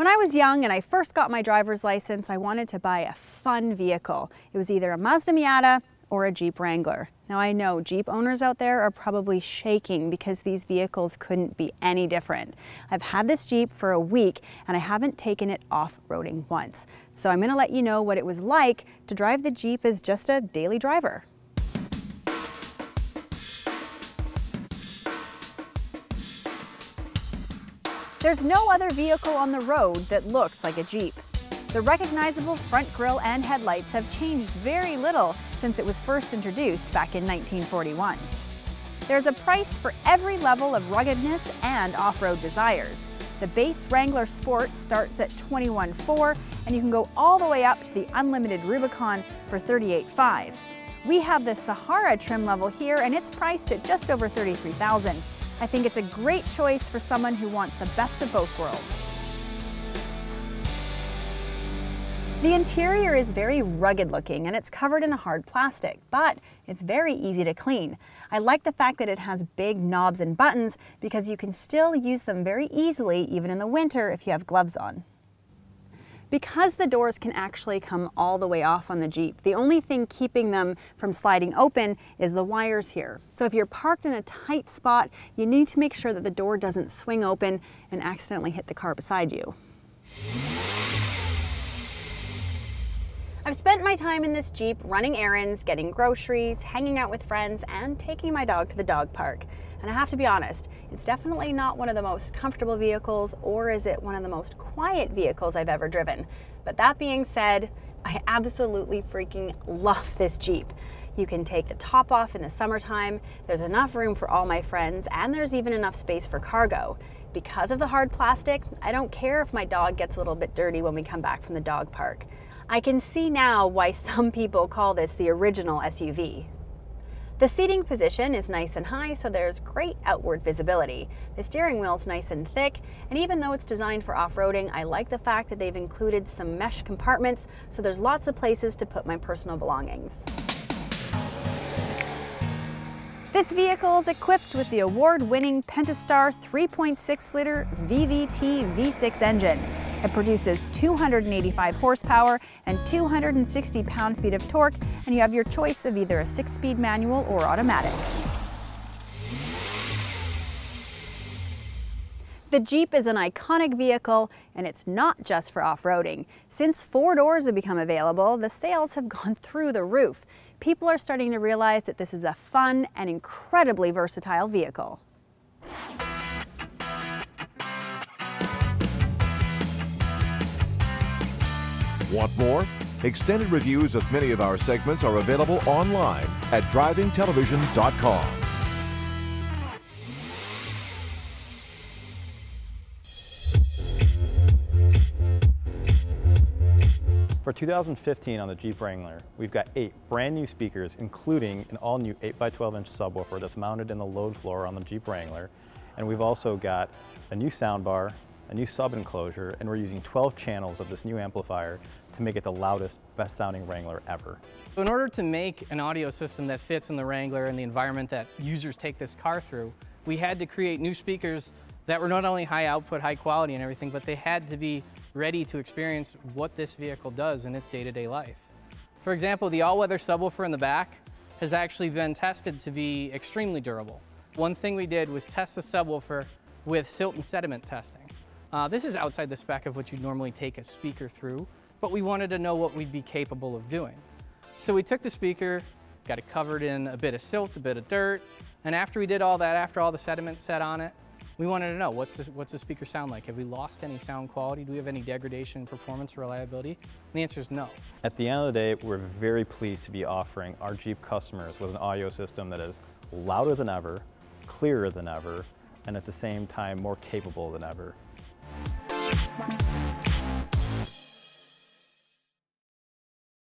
When I was young and I first got my driver's license, I wanted to buy a fun vehicle. It was either a Mazda Miata or a Jeep Wrangler. Now I know Jeep owners out there are probably shaking because these vehicles couldn't be any different. I've had this Jeep for a week and I haven't taken it off-roading once. So I'm gonna let you know what it was like to drive the Jeep as just a daily driver. There's no other vehicle on the road that looks like a Jeep. The recognizable front grille and headlights have changed very little since it was first introduced back in 1941. There's a price for every level of ruggedness and off-road desires. The base Wrangler Sport starts at $21,400 and you can go all the way up to the unlimited Rubicon for $38,500. We have the Sahara trim level here and it's priced at just over $33,000. I think it's a great choice for someone who wants the best of both worlds. The interior is very rugged looking and it's covered in a hard plastic, but it's very easy to clean. I like the fact that it has big knobs and buttons because you can still use them very easily even in the winter if you have gloves on. Because the doors can actually come all the way off on the Jeep, the only thing keeping them from sliding open is the wires here. So if you're parked in a tight spot, you need to make sure that the door doesn't swing open and accidentally hit the car beside you. I've spent my time in this Jeep running errands, getting groceries, hanging out with friends, and taking my dog to the dog park. And I have to be honest, it's definitely not one of the most comfortable vehicles, or is it one of the most quiet vehicles I've ever driven. But that being said, I absolutely freaking love this Jeep. You can take the top off in the summertime, there's enough room for all my friends, and there's even enough space for cargo. Because of the hard plastic, I don't care if my dog gets a little bit dirty when we come back from the dog park. I can see now why some people call this the original SUV. The seating position is nice and high, so there's great outward visibility. The steering wheel's nice and thick, and even though it's designed for off-roading, I like the fact that they've included some mesh compartments, so there's lots of places to put my personal belongings. This vehicle is equipped with the award-winning Pentastar 3.6-liter VVT V6 engine. It produces 285 horsepower and 260 pound-feet of torque, and you have your choice of either a 6-speed manual or automatic. The Jeep is an iconic vehicle, and it's not just for off-roading. Since 4 doors have become available, the sales have gone through the roof. People are starting to realize that this is a fun and incredibly versatile vehicle. Want more? Extended reviews of many of our segments are available online at drivingtelevision.com. For 2015 on the Jeep Wrangler, we've got 8 brand new speakers, including an all-new 8x12-inch subwoofer that's mounted in the load floor on the Jeep Wrangler. And we've also got a new soundbar, a new sub enclosure, and we're using 12 channels of this new amplifier to make it the loudest, best sounding Wrangler ever. So in order to make an audio system that fits in the Wrangler and the environment that users take this car through, we had to create new speakers that were not only high output, high quality and everything, but they had to be ready to experience what this vehicle does in its day-to-day life. For example, the all-weather subwoofer in the back has actually been tested to be extremely durable. One thing we did was test the subwoofer with silt and sediment testing. This is outside the spec of what you'd normally take a speaker through, but we wanted to know what we'd be capable of doing. So we took the speaker, got it covered in a bit of silt, a bit of dirt, and after we did all that, after all the sediment set on it, we wanted to know, what's the speaker sound like? Have we lost any sound quality? Do we have any degradation in performance or reliability? And the answer is no. At the end of the day, we're very pleased to be offering our Jeep customers with an audio system that is louder than ever, clearer than ever, and at the same time more capable than ever.